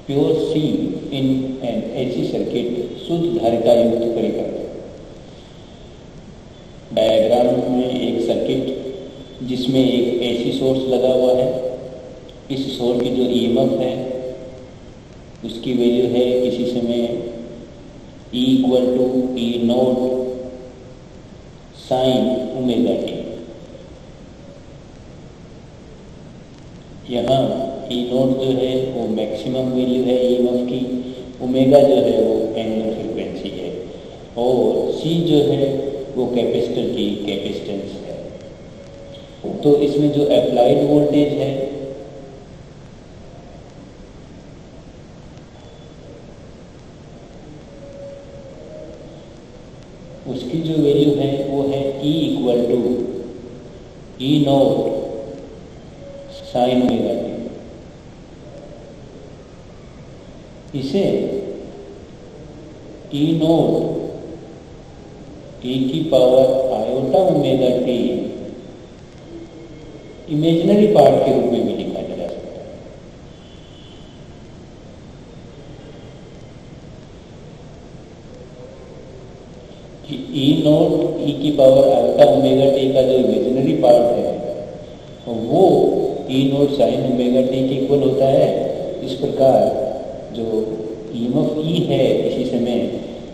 Pure C in an AC circuit शुद्ध धारिता युक्त परिपथ। डायग्राम में एक सर्किट जिसमें एक एसी सोर्स लगा हुआ है। इस सोर्स की जो ईएमएफ है उसकी वैल्यू है किसी समय E equal to E naught sine omega t. यहाँ E नोट जो है वो मैक्सिमम वैल्यू है ईएमएफ की, ओमेगा जो है वो एंगुलर फ्रीक्वेंसी है, और C जो है वो कैपेसिटर की कैपेसिटेंस है। तो इसमें जो अप्लाइड वोल्टेज है उसकी जो वैल्यू है वो है E equal to E naught sine omega t. इसे E नोट E की power iota omega t imaginary part के रूप में भी लिखा जा सकता है। कि E नोट E की पावर आयोटा ओमेगा टी का जो इमेजिनरी पार्ट है वो E naught sine omega T के इक्वल होता है। इस प्रकार जो ईएमएफ E है इसी समय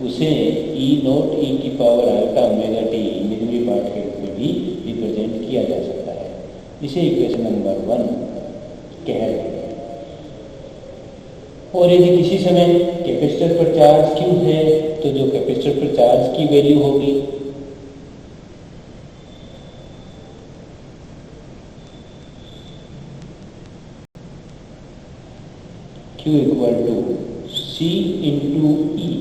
उसे E नोट E की power iota omega t imaginary part के रूप में भी रिप्रेजेंट किया जा सकता है। इसे इक्वेशन नंबर 1 कह रहे हैं। और यदि किसी समय कैपेसिटर पर चार्ज Q है तो जो कैपेसिटर पर चार्ज की वैल्यू होगी Q equal to C into E,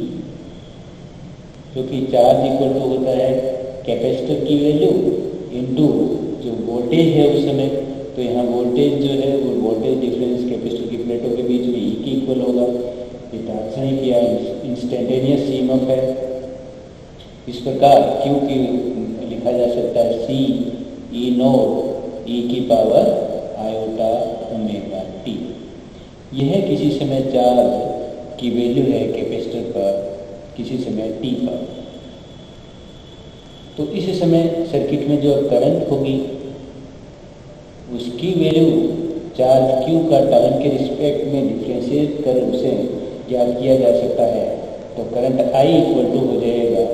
जो कि चार्ज इक्वल टू होता है कैपेसिटर की वैल्यू इंटू जो वोल्टेज है उस समय। तो यहाँ वोल्टेज जो है वो वोल्टेज डिफरेंस कैपेसिटर की प्लेटों के बीच में E की इक्वल होगा। ये तात्क्षणिक या इंस्टेंटेनियस ईएमएफ है। इस प्रकार Q की लिखा जा सकता है C E नोट E की पावर आयोटा ओमेगा टी। यह किसी समय चार्ज की वैल्यू है कैपेसिटर पर किसी समय t पर। तो इस समय सर्किट में जो करंट होगी उसकी वैल्यू चार्ज Q का टाइम के रिस्पेक्ट में डिफ्रेंशिएट कर उसे ज्ञात किया जा सकता है। तो करंट I इक्वल टू हो जाएगा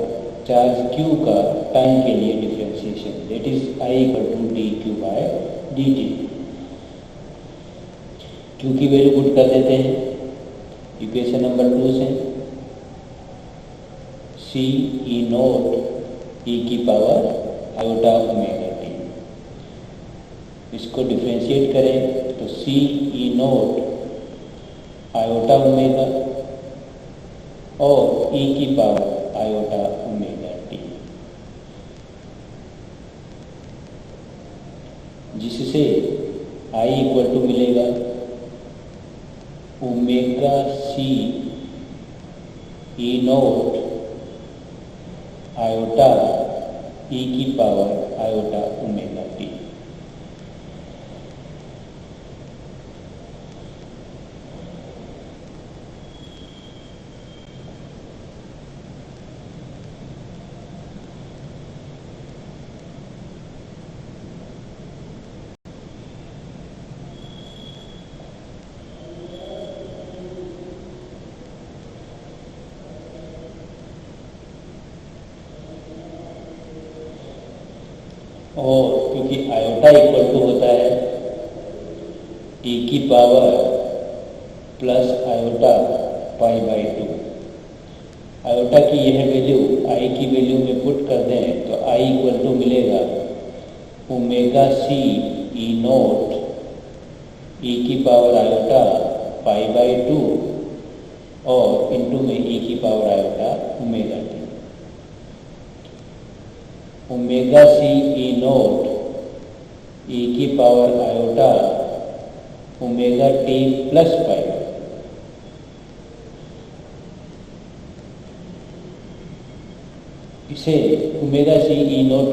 चार्ज Q का टाइम के लिए differentiation, that is I equal to dQ by dt। Q की वैल्यू पुट कर देते हैं इक्वेशन नंबर 2 से। C E नोट E की पावर आयोटा ओमेगा टी, इसको डिफ्रेंशिएट करें तो C E naught iota omega और E की पावर आयोटा ओमेगा टी, जिससे I इक्वल टू मिलेगा omega C E naught iota E की पावर आयोटा ओमेगा टी। और क्योंकि आयोटा इक्वल टू होता है E की power plus iota pi by 2। Iota की यह वैल्यू I की वैल्यू में पुट कर दें तो I इक्वल टू मिलेगा omega C E naught E की पावर आयोटा पाई बाई 2 और इंटू में E की power iota omega T. Omega C E naught E की power iota omega T plus pi. इसे ओमेगा C E नोट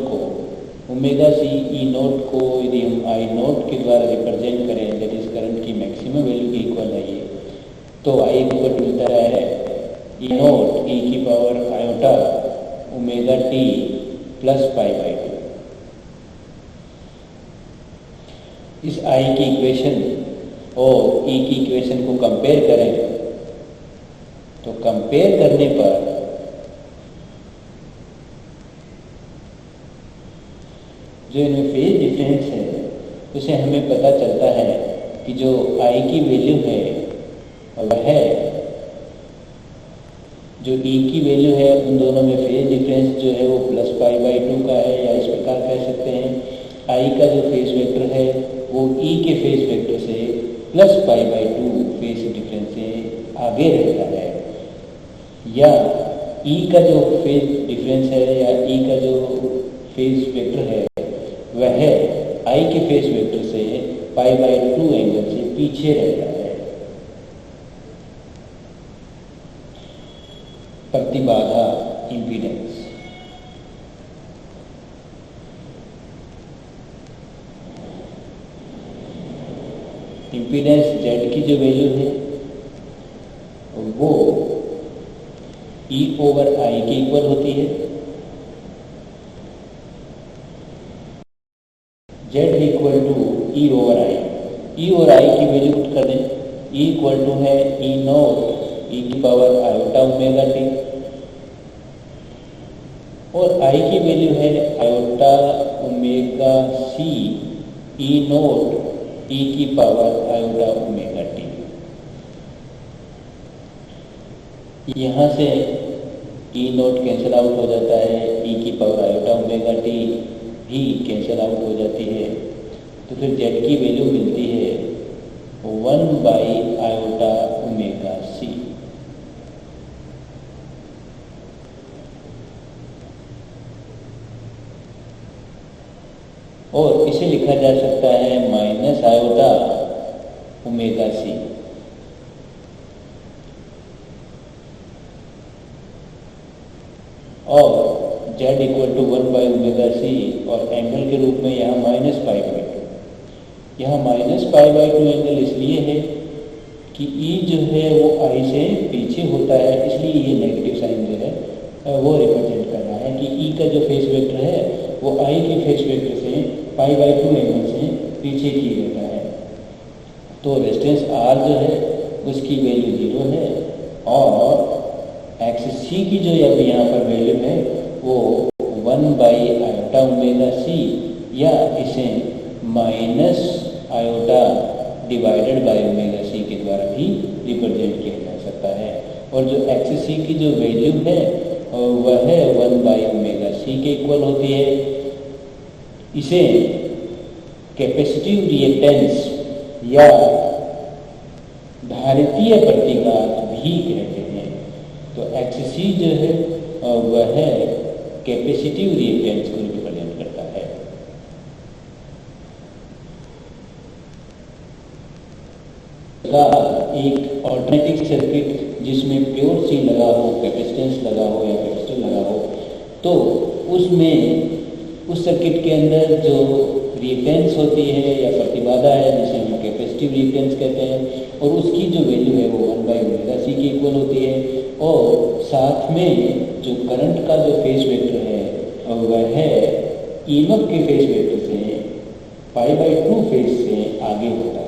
को यदि हम I नोट के द्वारा रिप्रेजेंट करें, दैट इज करंट की मैक्सिमम वैल्यू के इक्वल है ये, तो आई इक्वल टू मिलता है ई नोट ई की power iota omega T plus pi by 2। इस आई की इक्वेशन और ई की इक्वेशन को कंपेयर करें तो कंपेयर करने पर जो इनमें फेज डिफरेंस है उसे हमें पता चलता है कि जो आई की वैल्यू है वह जो ई की वैल्यू है उन दोनों में फेज डिफरेंस जो है वो प्लस पाई बाई 2 का है, या इस प्रकार कह सकते हैं आई का जो फेज वेक्टर है वो ई के फेज वेक्टर से plus pi by 2 phase difference से आगे रहता है, या ई का जो फेज डिफरेंस है या ई का जो फेज वेक्टर है वह आई के फेज वेक्टर से पाई बाई 2 एंगल से पीछे रहता है। प्रतिबाधा इम्पीडेंस, इम्पीडेंस जेड की जो वैल्यू है वो ई ओवर आई के इक्वल होती है। Z equal to E over I, E और आई की वैल्यू पुट कर दें, ई इक्वल टू है ई नॉट ई की पावर आयोटा ओमेगा टी और आई की वैल्यू है आयोटा ओमेगा सी ई नोट ई की पावर आयोटा ओमेगा टी। यहाँ से ई नोट कैंसिल आउट हो जाता है, ई की पावर आयोटा ओमेगा टी भी कैंसिल आउट हो जाती है, तो फिर जेड की वैल्यू मिलती है 1 बाई आयोटा ओमेगा सी। और इसे लिखा जा सकता है माइनस आयोटा ओमेगा सी। और Z equal to 1 by omega C और एंगल के रूप में यहाँ माइनस पाई बाई 2। यहाँ माइनस पाई बाई 2 एंगल इसलिए है कि ई जो है वो आई से पीछे होता है, इसलिए ये नेगेटिव साइन जो है वो रिप्रेजेंट कर रहा है कि ई का जो फेस वेक्टर है वो आई के फेस वेक्टर से पाई बाई 2 एंगल से पीछे की रहता है। तो रेजिस्टेंस आर जो है उसकी वैल्यू 0 है और एक्स सी की जो अब यहाँ पर वैल्यू है वो 1 बाई आयोटा ओमेगा सी, या इसे minus iota divided by omega C के द्वारा भी रिप्रेजेंट किया जा सकता है। और जो एक्स सी की जो वैल्यू है वह है 1 बाई ओमेगा सी के इक्वल होती है। इसे कैपेसिटिव रिएक्टेंस या धारितीय प्रतिघात भी कहते हैं। तो एक्स सी जो है वह कैपेसिटिव रिएक्टेंस को रिप्रेजेंट करता है। एक ऑल्टरनेटिव सर्किट जिसमें प्योर सी लगा हो, कैपेसिटेंस लगा हो या कैपेसिटर लगा हो, तो उसमें उस सर्किट के अंदर जो रिएक्टेंस होती है या प्रतिबाधा है जिसे हम कैपेसिटिव रिएक्टेंस कहते हैं, और उसकी जो वैल्यू है वो 1 बाई ओमेगा सी की इक्वल होती है। और साथ में जो करंट का जो फेज वेक्टर है वह है ईएमएफ के फेज वेक्टर से पाई बाई 2 फेज से आगे होता है।